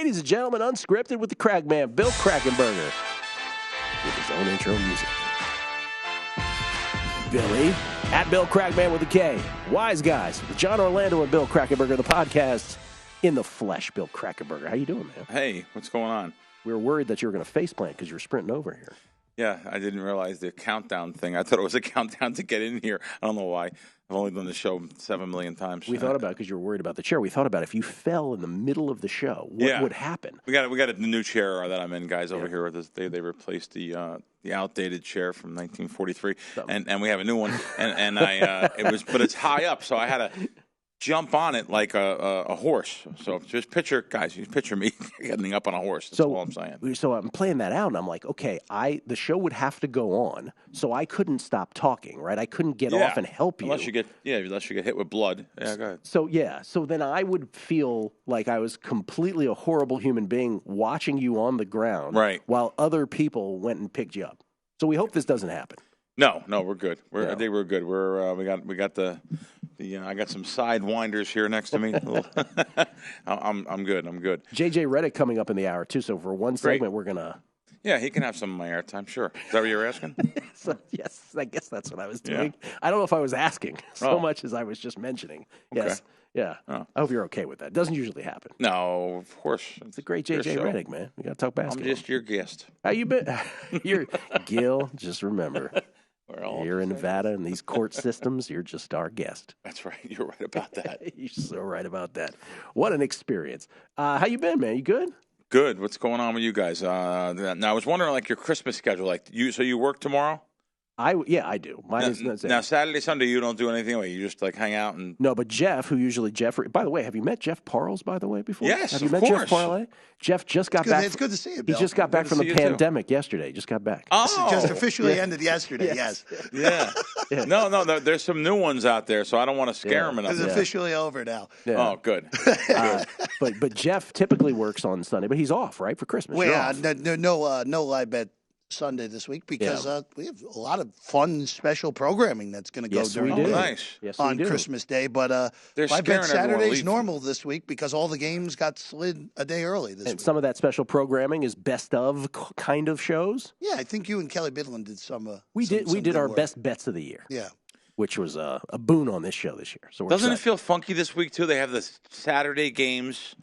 ladies and gentlemen, Unscripted with the Crack Man, Bill Krackomberger, with his own intro music. Billy, at Bill Crackman with a K. Wise Guys, with John Orlando and Bill Krackomberger, the podcast in the flesh. Bill Krackomberger, how you doing, man? Hey, what's going on? We were worried that you were going to faceplant because you were sprinting over here. Yeah, I didn't realize the countdown thing. I thought it was a countdown to get in here. I don't know why. I've only done the show 7 million times. We thought about it because you were worried about the chair. We thought about if you fell in the middle of the show, what would happen? We got a new chair that I'm in, guys, over here. They replaced the outdated chair from 1943, and we have a new one. And but it's high up, so I had to jump on it like a horse. So just picture me getting up on a horse. That's all I'm saying. So I'm playing that out, and I'm like, okay, the show would have to go on, so I couldn't stop talking, right? I couldn't get off and help you. Unless you get hit with blood. Yeah, go ahead. So then I would feel like I was completely a horrible human being watching you on the ground, right, while other people went and picked you up. So we hope this doesn't happen. No, we're good. I think we're good. We got the I got some sidewinders here next to me. I'm good. JJ Redick coming up in the hour too. So for one segment, we're gonna. Yeah, he can have some of my airtime. Sure. Is that what you're asking? Yes, I guess that's what I was doing. Yeah. I don't know if I was asking so much as I was just mentioning. Okay. Yes. Yeah. Oh. I hope you're okay with that. It doesn't usually happen. No, of course. It's a great JJ Redick, man. We got to talk basketball. I'm just your guest. How you been? You're Gill. Just remember. You're in Nevada in these court systems. You're just our guest. That's right. You're right about that. You're so right about that. What an experience. How you been, man? You good? Good. What's going on with you guys? Now, I was wondering, your Christmas schedule. So you work tomorrow? I do. Mine is now, Saturday, Sunday, you don't do anything. You just hang out and. No, but Jeff, by the way, have you met Jeff Parles, by the way, before? Yes, have you met Jeff Parles? Jeff just got back. It's good to see you, Bill. He just got back from the pandemic yesterday. Just got back. Oh, it just officially ended yesterday. Yes. Yeah. No. There's some new ones out there, so I don't want to scare them enough. It's officially over now. Yeah. Oh, good. But Jeff typically works on Sunday, but he's off, right, for Christmas. No live bet Sunday this week because we have a lot of fun special programming that's going to go on Christmas Day. But I bet Saturday's normal this week because all the games got slid a day early this week. And some of that special programming is best of kind of shows. Yeah, I think you and Kelly Bidlin did some. We did our best bets of the year. Yeah. Which was a boon on this show this year. So doesn't it feel funky this week too? They have the Saturday games,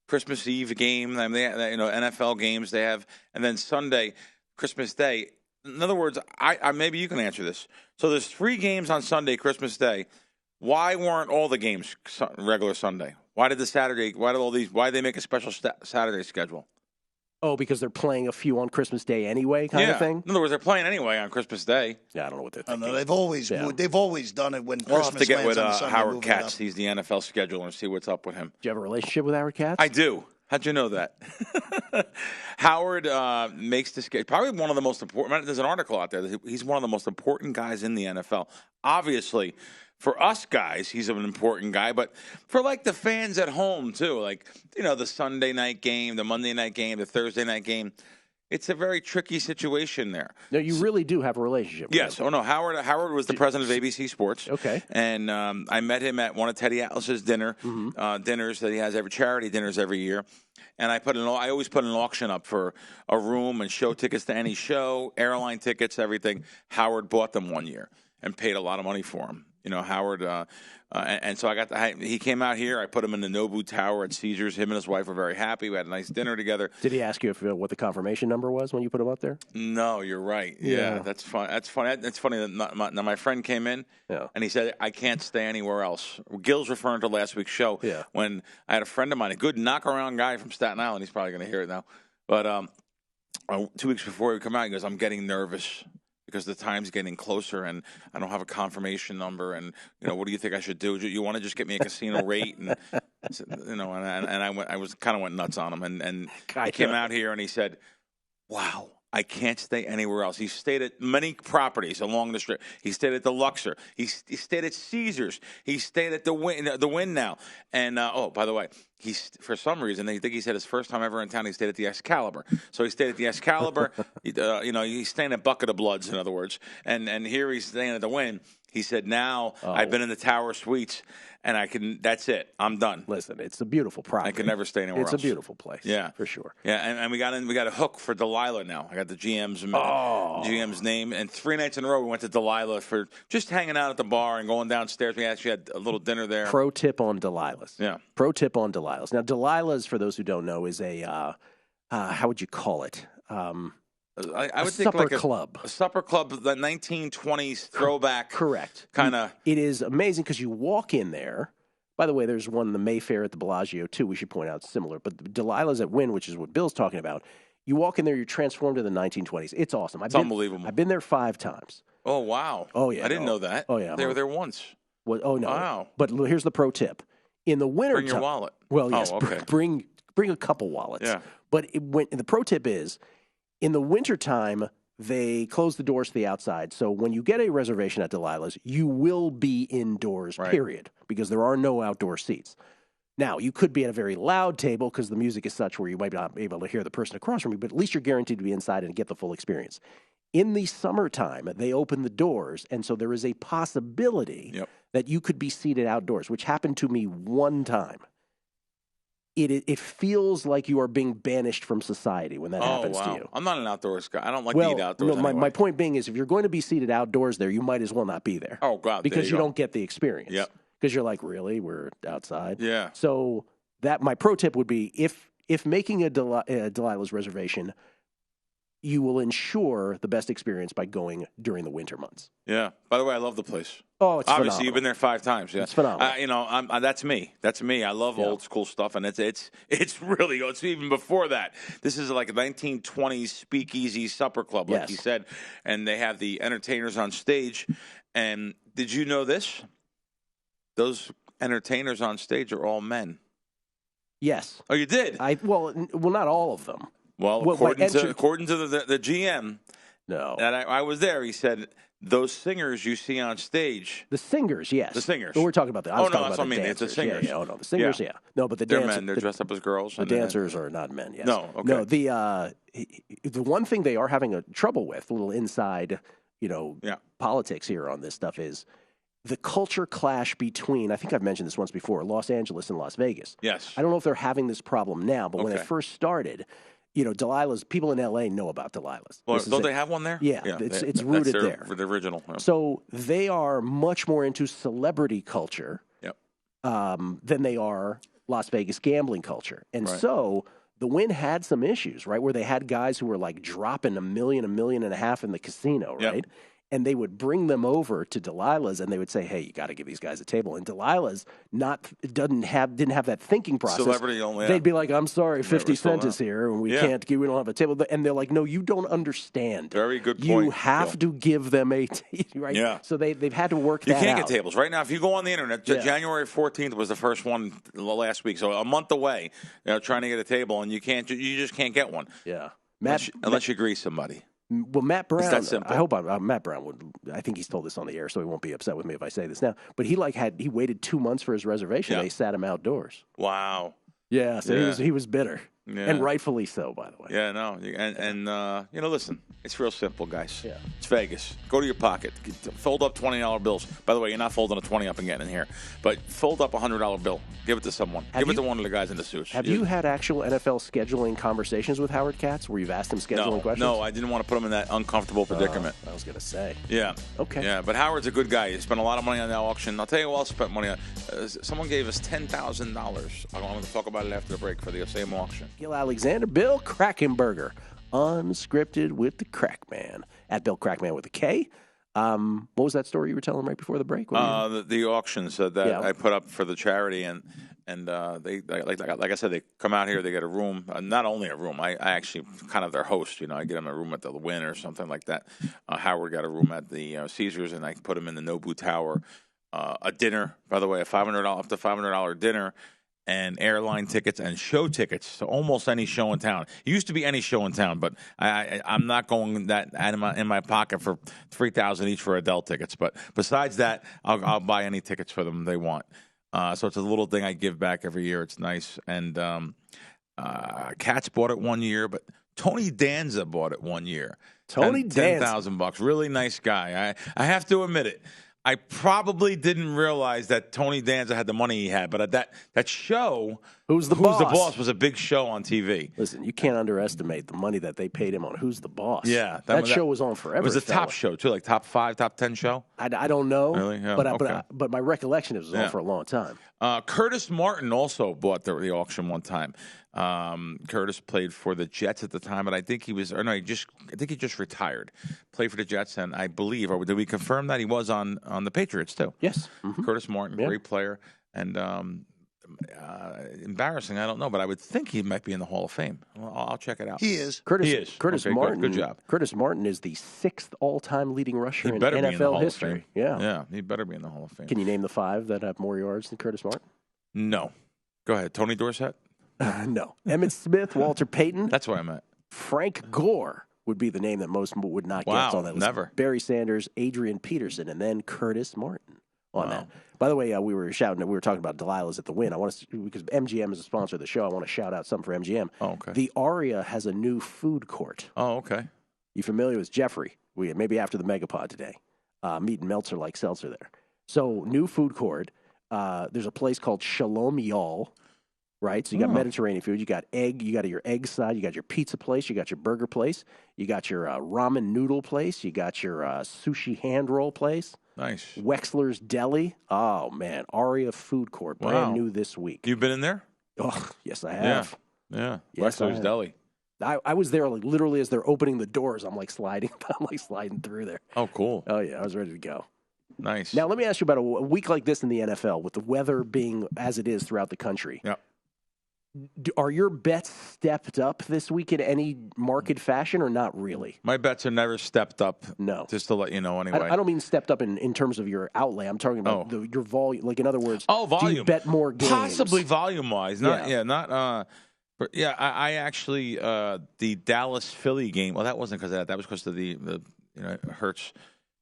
Christmas Eve game, NFL games they have, and then Sunday. Christmas Day. In other words, I maybe you can answer this. So there's 3 games on Sunday, Christmas Day. Why weren't all the games regular Sunday? Why did why did they make a special Saturday schedule? Oh, because they're playing a few on Christmas Day anyway, kind of thing? In other words, they're playing anyway on Christmas Day. Yeah, I don't know what they're thinking. They've always done it when we'll Christmas have to get with on Sunday, Howard Katz. He's the NFL scheduler and see what's up with him. Do you have a relationship with Howard Katz? I do. How'd you know that? Howard makes this probably one of the most important. There's an article out there. He's one of the most important guys in the NFL. Obviously, for us guys, he's an important guy. But for the fans at home too, the Sunday night game, the Monday night game, the Thursday night game. It's a very tricky situation there. No, you really do have a relationship with him. Oh, no. Howard was the president of ABC Sports. Okay. And I met him at one of Teddy Atlas's dinners that he has charity dinners every year. And I always put an auction up for a room and show tickets to any show, airline tickets, everything. Howard bought them one year and paid a lot of money for them. Howard, and so he came out here. I put him in the Nobu Tower at Caesars. Him and his wife were very happy. We had a nice dinner together. Did he ask you what the confirmation number was when you put him up there? No, you're right. Yeah. That's fun. That's funny. That's funny that my friend came in and he said, I can't stay anywhere else. Gill's referring to last week's show when I had a friend of mine, a good knock-around guy from Staten Island. He's probably going to hear it now. But 2 weeks before he would come out, he goes, I'm getting nervous. Because the time's getting closer, and I don't have a confirmation number, and what do you think I should do? You want to just get me a casino rate, and and I went nuts on him, and he came out here and he said, "Wow, I can't stay anywhere else." He stayed at many properties along the strip. He stayed at the Luxor. He stayed at Caesars. He stayed at the Wynn now. And by the way, for some reason they think he said his first time ever in town. He stayed at the Excalibur. So he stayed at the Excalibur. He's staying at Bucket of Bloods, in other words. And here he's staying at the Wynn. He said, now I've been in the Tower Suites, and that's it. I'm done. Listen, it's a beautiful property. I can never stay anywhere else. It's a beautiful place. Yeah. For sure. Yeah, and we got a hook for Delilah now. I got the GM's name. And 3 nights in a row, we went to Delilah for just hanging out at the bar and going downstairs. We actually had a little dinner there. Pro tip on Delilah's. Yeah. Pro tip on Delilah's. Now, Delilah's, for those who don't know, is a, how would you call it? I would think supper like club. A supper club, the 1920s throwback. Correct. Kind of. It is amazing because you walk in there. By the way, there's one in the Mayfair at the Bellagio, too. We should point out similar. But Delilah's at Wynn, which is what Bill's talking about. You walk in there, you're transformed to the 1920s. It's awesome. It's unbelievable. I've been there 5 times. Oh, wow. Oh, yeah. I didn't know that. Oh, yeah. They were there once. Well, oh, no. Wow. But here's the pro tip. In the winter Bring your wallet. Well, yes. Oh, okay. Bring a couple wallets. Yeah. But the pro tip is, in the wintertime, they close the doors to the outside. So when you get a reservation at Delilah's, you will be indoors, period, because there are no outdoor seats. Now, you could be at a very loud table because the music is such where you might not be able to hear the person across from you, but at least you're guaranteed to be inside and get the full experience. In the summertime, they open the doors, and so there is a possibility that you could be seated outdoors, which happened to me one time. It feels like you are being banished from society when that happens to you. I'm not an outdoors guy. I don't like to eat outdoors. No, anyway. my point being is if you're going to be seated outdoors there, you might as well not be there. Oh, God. Because you don't get the experience. Yep. Because you're like, really? We're outside? Yeah. So my pro tip would be if making a Delilah's reservation, you will ensure the best experience by going during the winter months. Yeah. By the way, I love the place. Oh, it's obviously phenomenal. You've been there 5 times. Yeah, it's phenomenal. That's me. That's me. I love old school stuff, and it's really it's even before that. This is like a 1920s speakeasy supper club, like you said, and they have the entertainers on stage. And did you know this? Those entertainers on stage are all men. Yes. Oh, you did? Well, not all of them. Well, according to the GM, no, and I was there. He said those singers you see on stage. The singers, yes. The singers. But we're talking about that's what I mean. It's the singers. Yeah. Oh no, the singers. Yeah. No, but they're men. They're dressed up as girls. The dancers are not men. Yes. No. Okay. No. The one thing they are having a trouble with, a little inside, politics here on this stuff is the culture clash between, I think I've mentioned this once before, Los Angeles and Las Vegas. Yes. I don't know if they're having this problem now, but when it first started, Delilah's, people in L.A. know about Delilah's. Well, don't they have one there? Yeah, it's rooted there. The original. Yeah. So they are much more into celebrity culture than they are Las Vegas gambling culture. And so the Wynn had some issues, right, where they had guys who were like dropping $1 million, $1.5 million in the casino, right? Yep. And they would bring them over to Delilah's, and they would say, "Hey, you got to give these guys a table." And Delilah's didn't have that thinking process. Celebrity only. They'd be like, "I'm sorry, 50 Cent is here, and we don't have a table." And they're like, "No, you don't understand. Very good point. You have to give them a table, right?" Yeah. So they've had to work that out. You can't get tables right now. If you go on the internet, January 14th was the first one last week, so a month away. Trying to get a table, and you just can't get one. Yeah, unless you grease somebody. Well, Matt Brown, it's that simple. I hope Matt Brown would. I think he's told this on the air, so he won't be upset with me if I say this now. But he waited 2 months for his reservation. They sat him outdoors. Wow. Yeah, so he was bitter, and rightfully so, by the way. Yeah, no, and listen, it's real simple, guys. Yeah, it's Vegas. Go to your pocket, fold up $20 bills. By the way, you're not folding a 20 up and getting in here, but fold up a $100 bill. Give it to someone. Give it to one of the guys in the suits. Have you had actual NFL scheduling conversations with Howard Katz where you've asked him scheduling questions? No, I didn't want to put him in that uncomfortable predicament. I was going to say. Yeah. Okay. Yeah, but Howard's a good guy. He spent a lot of money on that auction. I'll tell you who else spent money on. Someone gave us $10,000. I'm going to talk about it after the break for the same auction. Gill Alexander, Bill Krackomberger, Unscripted with the Crackman, at Bill Crackman with a K. What was that story you were telling right before the break? The auctions that I put up for the charity, and they like I said, they come out here, they get a room, not only a room. I actually kind of their host. I get them a room at the Wynn or something like that. Howard got a room at the Caesars, and I put him in the Nobu Tower. A dinner, by the way, up to $500 dinner. And airline tickets and show tickets to almost any show in town. It used to be any show in town, but I'm not going that in my pocket for $3,000 each for Adele tickets. But besides that, I'll buy any tickets for them they want. So it's a little thing I give back every year. It's nice. And Katz bought it one year, but Tony Danza bought it one year. Tony Danza, $10,000, really nice guy. I have to admit it. I probably didn't realize that Tony Danza had the money he had, but that show, Who's the Boss was a big show on TV. Listen, you can't underestimate the money that they paid him on Who's the Boss. Yeah. That show was on forever. It was a top show, too, like top 5, top 10 show. I don't know. Really? Yeah. But my recollection is it was on for a long time. Curtis Martin also bought the auction one time. Curtis played for the Jets at the time, but I think he just retired. Played for the Jets, and I believe, or did we confirm that he was on the Patriots too? Yes. Mm-hmm. Curtis Martin, great player, and embarrassing, I don't know, but I would think he might be in the Hall of Fame. Well, I'll check it out. He is. Curtis Martin. Good job. Curtis Martin is the 6th all-time leading rusher in NFL history. Yeah, he better be in the Hall of Fame. Can you name the 5 that have more yards than Curtis Martin? No. Go ahead. Tony Dorsett? No. Emmitt Smith, Walter Payton. That's what I meant. Frank Gore would be the name that most would not get on that list. Never. Barry Sanders, Adrian Peterson, and then Curtis Martin on that. By the way, we were talking about Delilah's at the Win. I want to, because MGM is a sponsor of the show, I want to shout out something for MGM. Oh, okay. The Aria has a new food court. Oh, okay. You familiar with Jeffrey? Maybe after the Megapod today. Meeting Meltzer like seltzer there. So, new food court. There's a place called Shalom Y'all. Right, so you got Mediterranean food, you got your egg side, you got your pizza place, you got your burger place, you got your ramen noodle place, you got your sushi hand roll place. Nice. Wexler's Deli. Oh, man, Aria Food Court, brand new this week. You've been in there? Oh, yes, I have. Yeah. Yes, Wexler's Deli. I was there like literally as they're opening the doors. I'm like sliding through there. Oh, cool. Oh, yeah, I was ready to go. Nice. Now, let me ask you about a week like this in the NFL, with the weather being as it is throughout the country. Yep. Are your bets stepped up this week in any market fashion or not really? My bets are never stepped up. No. Just to let you know anyway. I don't mean stepped up in terms of your outlay. I'm talking about your volume. Like, in other words, volume. Do you bet more games? Possibly volume-wise. I actually, the Dallas-Philly game, well, that wasn't because of that. That was because of the it hurts.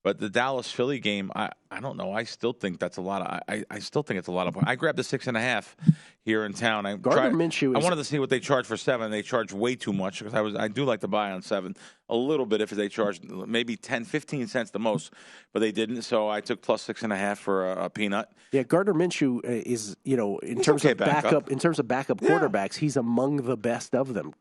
But the Dallas-Philly game, I don't know. I still think that's a lot of. I still think it's a lot of. I grabbed the 6.5 here in town. Minshew. I wanted to see what they charge for 7. They charge way too much because I do like to buy on 7 a little bit if they charge maybe 10, 15 cents the most, but they didn't. So I took plus 6.5 for a peanut. Yeah, Gardner Minshew is in terms of backup quarterbacks, he's among the best of them.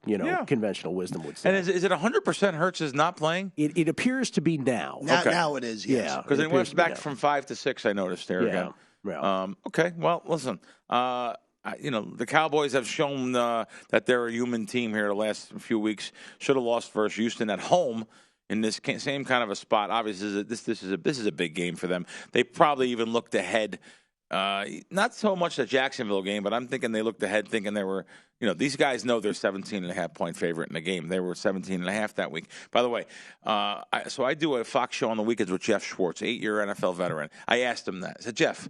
Conventional wisdom would say. And is it 100% Hurts is not playing? It appears to be now. Now it is. Yes. Yeah, because it went back from 5 to 6. I noticed there again. Yeah. Okay. Well, listen. The Cowboys have shown that they're a human team here the last few weeks. Should have lost versus Houston at home in this same kind of a spot. Obviously, this is a big game for them. They probably even looked ahead. Not so much the Jacksonville game, but I'm thinking they looked ahead thinking they were, these guys know they're 17.5-point favorite in the game. They were 17.5 that week. By the way, so I do a Fox show on the weekends with Jeff Schwartz, 8-year NFL veteran. I asked him that. I said, Jeff,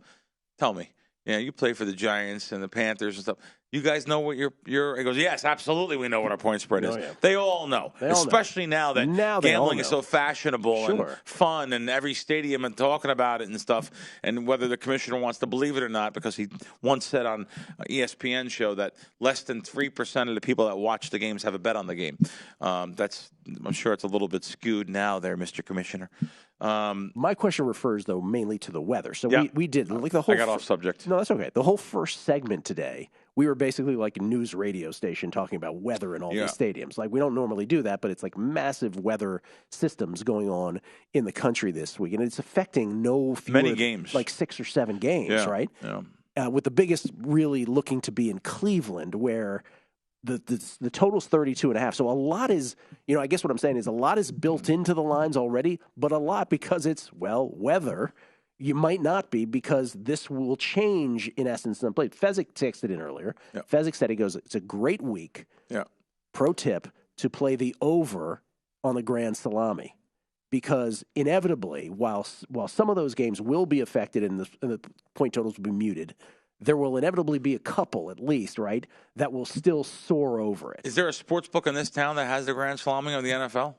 tell me, you play for the Giants and the Panthers and stuff. You guys know what your he goes, yes, absolutely we know what our point spread is. Yeah. They all know. Especially now that gambling is so fashionable and fun and every stadium and talking about it and stuff, and whether the commissioner wants to believe it or not, because he once said on an ESPN show that less than 3% of the people that watch the games have a bet on the game. I'm sure it's a little bit skewed now there, Mr. Commissioner. My question refers, though, mainly to the weather. So we did like the whole. I got off subject. No, that's okay. The whole first segment today, we were basically like a news radio station talking about weather in all these stadiums. Like, we don't normally do that, but it's like massive weather systems going on in the country this week, and it's affecting many games, like 6 or 7 games, right? Yeah. With the biggest really looking to be in Cleveland, where the total's 32.5. So a lot is, I guess what I'm saying is a lot is built into the lines already, but a lot because it's, weather. You might not be, because this will change in essence. Fezzik texted in earlier. Yep. Fezzik said, he goes, it's a great week. Yeah. Pro tip to play the over on the Grand Salami, because inevitably, while some of those games will be affected and the point totals will be muted, there will inevitably be a couple, at least, right, that will still soar over it. Is there a sports book in this town that has the Grand Salami of the NFL?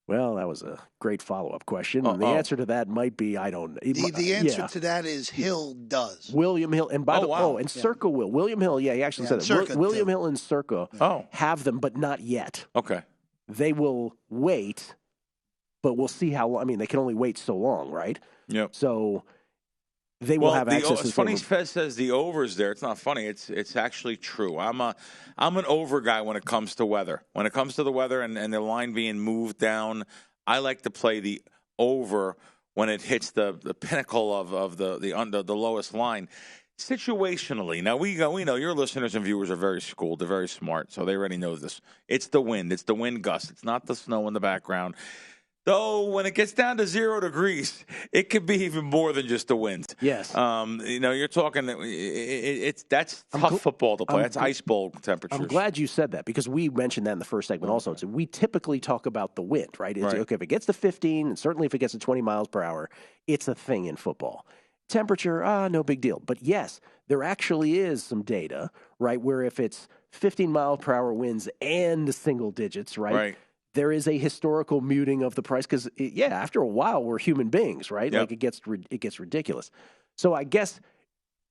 Well, that was a great follow-up question. And the answer to that might be, I don't know. The answer to that is Hill does. William Hill. And by the way, and Circa will. William Hill, he actually said it. William Hill and Circa have them, but not yet. Okay. They will wait, but we'll see how long. I mean, they can only wait so long, right? Yep. So they will have access to the funny Fez says the over's there. It's not funny. It's actually true. I'm an over guy when it comes to weather. When it comes to the weather and the line being moved down, I like to play the over when it hits the pinnacle of the lowest line. Situationally, now we know your listeners and viewers are very schooled. They're very smart, so they already know this. It's the wind. It's the wind gust. It's not the snow in the background. Though when it gets down to 0 degrees, it could be even more than just the wind. Yes. You're talking. That's tough football to play. That's ice bowl temperatures. I'm glad you said that because we mentioned that in the first segment also. So we typically talk about the wind, right? It's, okay, if it gets to 15, and certainly if it gets to 20 miles per hour, it's a thing in football. Temperature, no big deal. But yes, there actually is some data, right, where if it's 15 mile per hour winds and single digits, right? There is a historical muting of the price because, after a while, we're human beings, right? Yep. Like it gets ridiculous. So I guess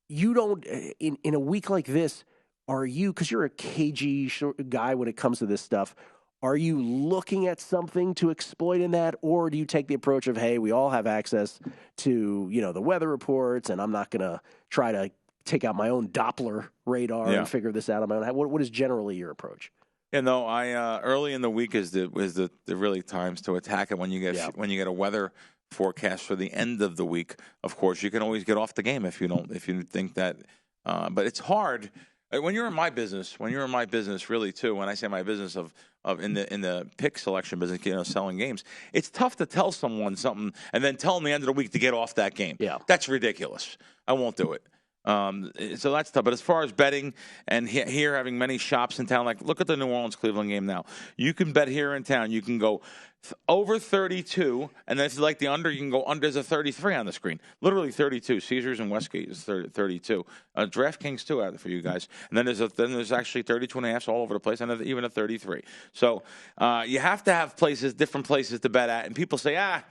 you don't, in a week like this, are you, because you're a cagey guy when it comes to this stuff, are you looking at something to exploit in that, or do you take the approach of, hey, we all have access to, the weather reports, and I'm not going to try to take out my own Doppler radar and figure this out on my own? What is generally your approach? I early in the week is the really times to attack it when you get a weather forecast for the end of the week. Of course, you can always get off the game if you think that, but it's hard when you're in my business. When you're in my business, really too. When I say my business of in the pick selection business, selling games, it's tough to tell someone something and then tell them the end of the week to get off that game. Yeah, that's ridiculous. I won't do it. So that's tough. But as far as betting and here having many shops in town, like look at the New Orleans-Cleveland game now. You can bet here in town. You can go over 32, and then if you like the under, you can go under. There's a 33 on the screen. Literally 32. Caesars and Westgate is 32. DraftKings too out for you guys. And then there's actually 32.5 all over the place, and even a 33. So you have to have different places to bet at. And people say,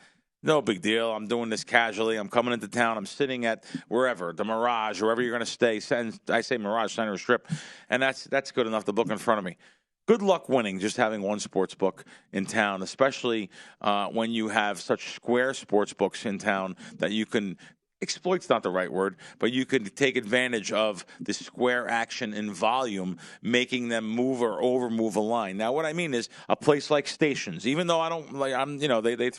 no big deal. I'm doing this casually. I'm coming into town. I'm sitting at wherever, the Mirage, wherever you're going to stay. I say Mirage Center Strip, and that's good enough to book in front of me. Good luck winning just having one sports book in town, especially when you have such square sports books in town that you can exploit's not the right word, but you could take advantage of the square action in volume, making them move or over move a line. Now, what I mean is a place like Stations, even though they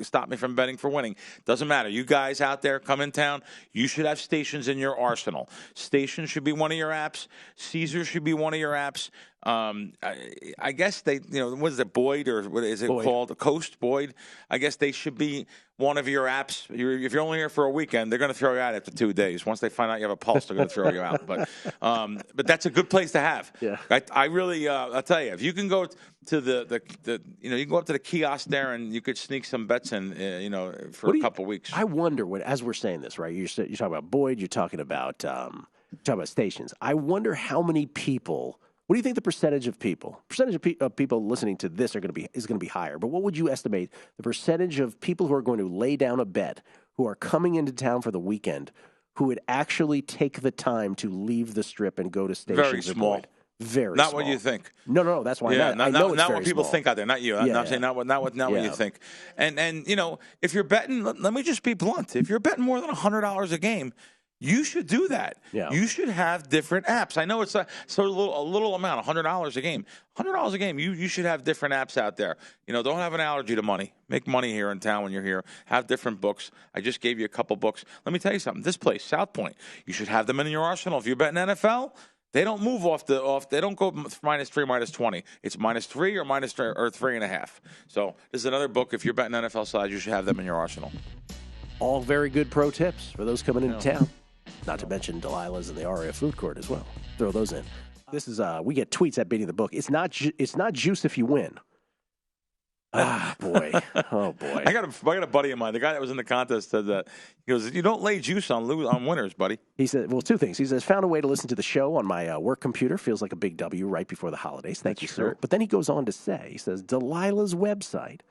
stop me from betting for winning. Doesn't matter. You guys out there come in town, you should have Stations in your arsenal. Stations should be one of your apps. Caesars should be one of your apps. I guess they, what is it, Boyd, or what is it called? Coast Boyd. I guess they should be one of your apps. If you're only here for a weekend, they're going to throw you out after 2 days. Once they find out you have a pulse, they're going to throw you out. But that's a good place to have. Yeah. I really, I'll tell you, if you can go to the you can go up to the kiosk there and you could sneak some bets in, for a couple weeks. I wonder as we're saying this, right? You're talking about Boyd. You're talking about Stations. I wonder how many people. What do you think the percentage of people listening to this is going to be higher? But what would you estimate the percentage of people who are going to lay down a bet, who are coming into town for the weekend, who would actually take the time to leave the Strip and go to Stations? Very small. Very not small. What you think. No, that's why. I know it's not very what people small. think out there. Not you. I'm saying not what you think. And if you're betting, let me just be blunt. If you're betting more than $100 a game, you should do that. Yeah. You should have different apps. I know it's a little amount, $100 a game. $100 a game. You should have different apps out there. Don't have an allergy to money. Make money here in town when you're here. Have different books. I just gave you a couple books. Let me tell you something. This place, South Point, you should have them in your arsenal. If you're betting NFL, they don't move off. They don't go -3, -20. It's -3 or or 3.5. So this is another book. If you're betting NFL size, you should have them in your arsenal. All very good pro tips for those coming into town. Not to mention Delilah's and the Aria food court as well. Throw those in. This is we get tweets at Beating the Book. It's not juice if you win. Boy. Oh boy. I got a buddy of mine. The guy that was in the contest said that. He goes, "You don't lay juice on winners, buddy." He said, "Well, two things." He says, "Found a way to listen to the show on my work computer. Feels like a big W right before the holidays. Thank you, sir." But then he goes on to say, he says, Delilah's website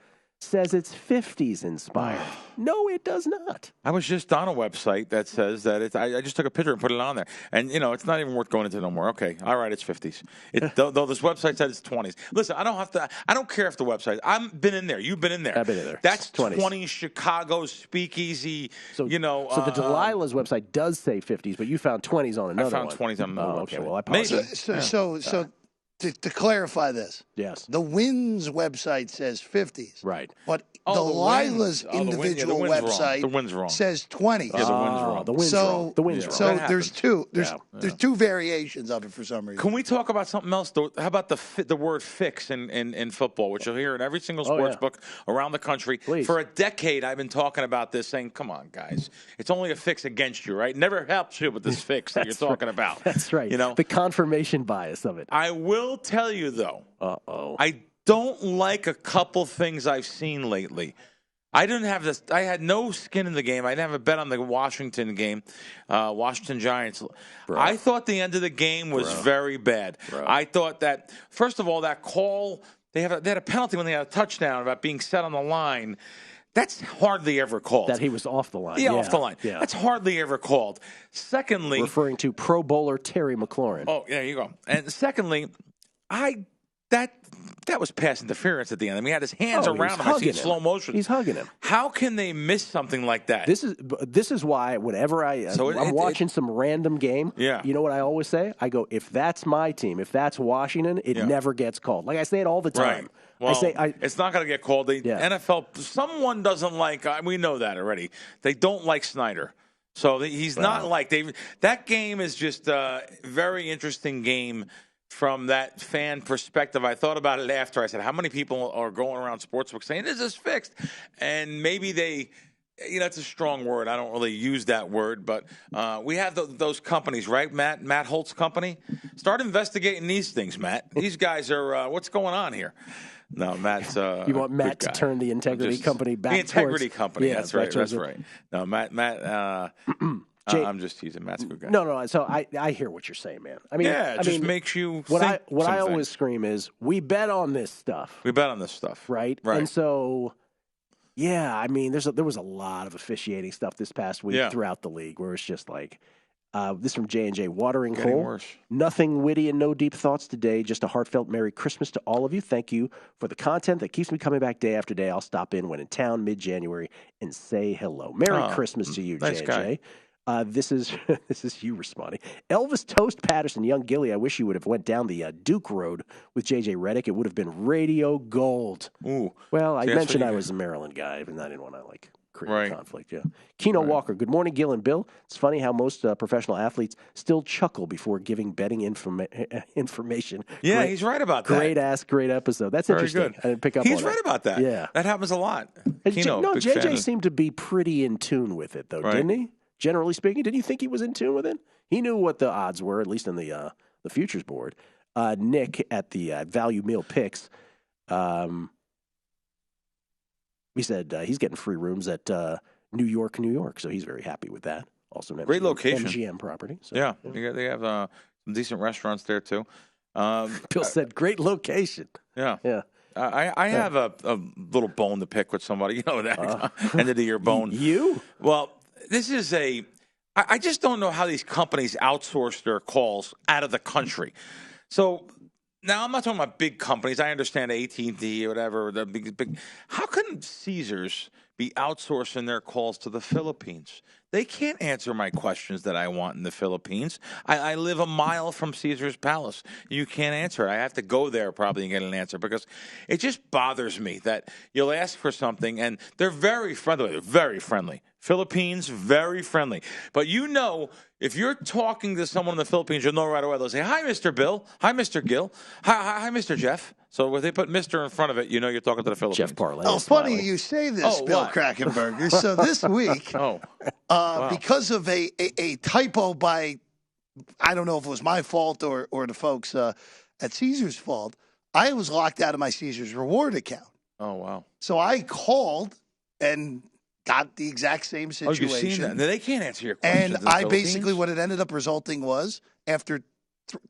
says it's 50s inspired. No, it does not. I was just on a website that says that it's. I just took a picture and put it on there, and it's not even worth going into no more. Okay, all right, it's 50s. Though this website said it's 20s. Listen, I don't care if the website. I've been in there. You've been in there. I've been in there. That's 20s Chicago speakeasy. So so the Delilah's website does say 50s, but you found 20s on another one. I found 20s on another website. Okay, well I apologize. So to clarify this, yes, the Wynn's website says 50s, right? But Delilah's individual website says 20s. Yeah, the Wynn's wrong. The Wynn's wrong. The Wynn's wrong. So there's two. There's two variations of it for some reason. Can we talk about something else? Though? How about the word "fix" in football, which you'll hear in every single sports book around the country? Please. For a decade, I've been talking about this, saying, "Come on, guys, it's only a fix against you, right? Never helps you with this fix that you're talking about." That's right. The confirmation bias of it. I will tell you though. I don't like a couple things I've seen lately. I didn't have this. I had no skin in the game. I didn't have a bet on the Washington game, Washington Giants. Bro. I thought the end of the game was very bad. Bro. I thought that, first of all, that call, they had a penalty when they had a touchdown about being set on the line. That's hardly ever called. That he was off the line. Yeah, off the line. Yeah. That's hardly ever called. Secondly, referring to Pro Bowler Terry McLaurin. Oh, there you go. And secondly, that was pass interference at the end. I mean, he had his hands around him. I see slow motion. He's hugging him. How can they miss something like that? This is why whenever I'm watching some random game, you know what I always say? I go, if that's my team, if that's Washington, it never gets called. Like I say it all the time. Right. Well, it's not going to get called. The NFL, someone doesn't like. We know that already. They don't like Snyder. So he's not like that game is just a very interesting game. From that fan perspective, I thought about it after. I said, how many people are going around sportsbook saying, this is fixed? And maybe they, it's a strong word. I don't really use that word. But we have those companies, right, Matt? Matt Holt's company? Start investigating these things, Matt. These guys are, what's going on here? No, Matt's you want Matt to turn the integrity company back towards... The integrity company, that's right. That's right. No, Matt I'm just teasing. Matt's a good guy. No. So I hear what you're saying, man. I mean, it just makes you what I always scream is, we bet on this stuff. We bet on this stuff, right? And so, I mean, there was a lot of officiating stuff this past week throughout the league where it's just like, this from J&J, watering hole. Worse. Nothing witty and no deep thoughts today. Just a heartfelt Merry Christmas to all of you. Thank you for the content that keeps me coming back day after day. I'll stop in when in town mid-January and say hello. Merry Christmas to you, J&J. Guy. This is you responding. Elvis Toast Patterson, young Gilly. I wish you would have went down the Duke Road with J.J. Redick. It would have been radio gold. Ooh. Well, I mentioned I was a Maryland guy, and I didn't want to create conflict. Yeah. Keno Walker. Good morning, Gill and Bill. It's funny how most professional athletes still chuckle before giving betting information. Yeah, he's right about that. Great episode. That's very interesting. Good. I didn't pick up on He's right about that. Yeah, that happens a lot. Keno, JJ seemed to be pretty in tune with it, though, didn't he? Generally speaking, did you think he was in tune with it? He knew what the odds were, at least in the futures board. Nick at the Value Meal Picks, he said he's getting free rooms at New York, so he's very happy with that. Also, an great location, MGM property. So, yeah, they have some decent restaurants there too. Bill said, "Great location." Yeah. I have a little bone to pick with somebody. You know that end of the year bone. You? Well. This is I just don't know how these companies outsource their calls out of the country. So now I'm not talking about big companies. I understand AT&T or whatever. The big. How can Caesars be outsourcing their calls to the Philippines? They can't answer my questions that I want in the Philippines. I live a mile from Caesar's Palace. You can't answer it. I have to go there probably and get an answer because it just bothers me that you'll ask for something and they're very friendly. They're very friendly. Philippines, very friendly. But if you're talking to someone in the Philippines, you'll know right away. They'll say, hi, Mr. Bill. Hi, Mr. Gill. Hi, Mr. Jeff. So when they put Mr. in front of it, you know you're talking to the Philippines. Jeff Parles. Oh, funny you say this, Bill Krackomberger. So this week, because of a typo by, I don't know if it was my fault or the folks at Caesar's fault, I was locked out of my Caesar's reward account. Oh, wow. So I called and got the exact same situation. Oh, you've seen that. They can't answer your questions. And I basically, what it ended up resulting was, after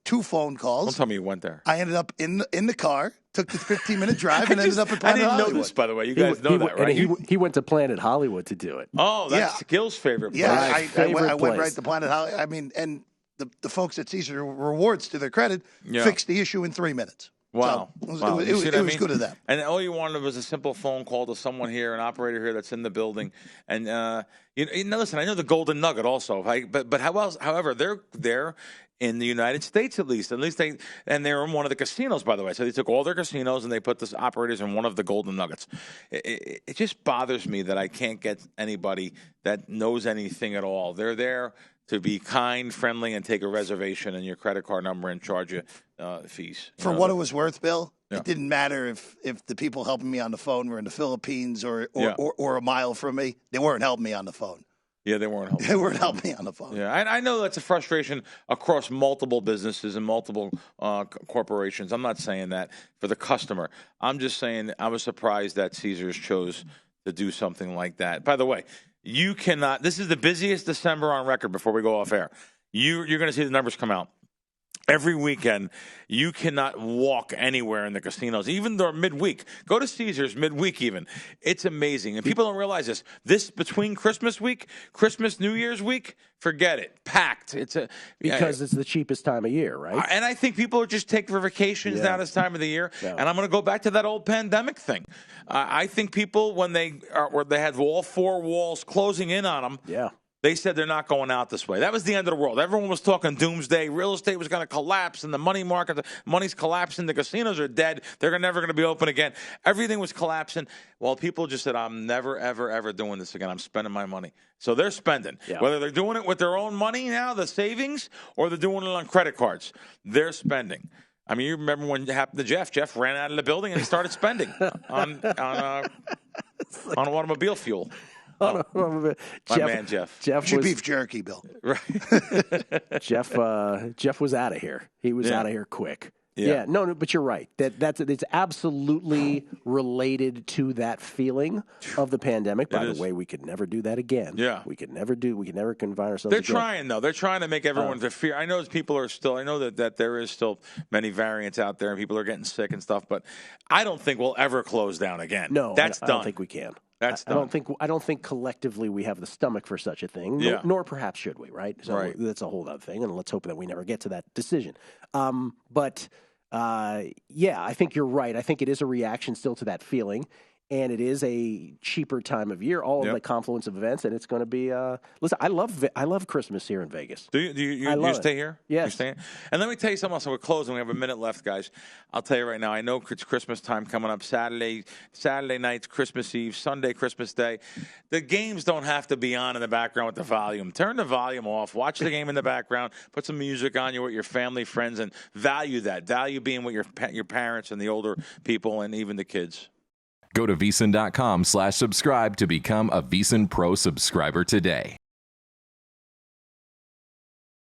2 phone calls. Don't tell me you went there. I ended up in the car took the 15-minute drive and ended up at Planet Hollywood. I didn't know this, by the way. You guys know that, right? He went to Planet Hollywood to do it. Oh, that's Gill's favorite place. Yeah, I went right to Planet Hollywood. I mean, and the folks at Caesar Rewards, to their credit, fixed the issue in 3 minutes. Wow. So it was good of them. And all you wanted was a simple phone call to someone here, an operator here that's in the building. And, listen, I know the Golden Nugget also. But however, they're in the United States at least they're in one of the casinos, by the way. So they took all their casinos and they put the operators in one of the Golden Nuggets. It just bothers me that I can't get anybody that knows anything at all. They're there to be kind, friendly, and take a reservation and your credit card number and charge you fees. For what it was worth, Bill, it didn't matter if the people helping me on the phone were in the Philippines or a mile from me. They weren't helping me on the phone. Yeah, they weren't helping. They weren't helping me on the phone. Yeah, I know that's a frustration across multiple businesses and multiple corporations. I'm not saying that for the customer. I'm just saying I was surprised that Caesars chose to do something like that. By the way, you cannot. This is the busiest December on record. Before we go off air, you're going to see the numbers come out. Every weekend, you cannot walk anywhere in the casinos, even though midweek. Go to Caesars midweek even. It's amazing. And people don't realize this. This between Christmas week, Christmas, New Year's week, forget it. Packed. Because it's the cheapest time of year, right? And I think people are just taking vacations now this time of the year. Yeah. And I'm going to go back to that old pandemic thing. I think people, when they had all four walls closing in on them, they said they're not going out this way. That was the end of the world. Everyone was talking doomsday. Real estate was going to collapse, and the money market, the money's collapsing. The casinos are dead. They're never going to be open again. Everything was collapsing. Well, people just said, I'm never, ever, ever doing this again. I'm spending my money. So they're spending. Yeah. Whether they're doing it with their own money now, the savings, or they're doing it on credit cards, they're spending. I mean, you remember when it happened to Jeff. Jeff ran out of the building, and he started spending on automobile fuel. My man Jeff. Jeff was beef jerky, Bill. Right. Jeff was out of here. He was out of here quick. Yeah. No, but you're right. It's absolutely related to that feeling of the pandemic. By the way, we could never do that again. Yeah. We could never confine ourselves. They're trying, though. They're trying to make everyone fear. I know people are still. I know that there is still many variants out there, and people are getting sick and stuff. But I don't think we'll ever close down again. No, that's done. I don't think we can. That's done. I don't think collectively we have the stomach for such a thing. Nor perhaps should we. Right. So that's a whole other thing, and let's hope that we never get to that decision. But I think you're right. I think it is a reaction still to that feeling, and it is a cheaper time of year. All of the confluence of events, and it's going to be. Listen, I love Christmas here in Vegas. Do you stay here? Yes. You stay? And let me tell you something else. We're closing. We have a minute left, guys. I'll tell you right now. I know it's Christmas time coming up. Saturday night's Christmas Eve. Sunday, Christmas Day. The games don't have to be on in the background with the volume. Turn the volume off. Watch the game in the background. Put some music on. You're with your family, friends, and value that. Value being with your parents and the older people and even the kids. Go to VSiN.com/subscribe to become a VSiN Pro subscriber today.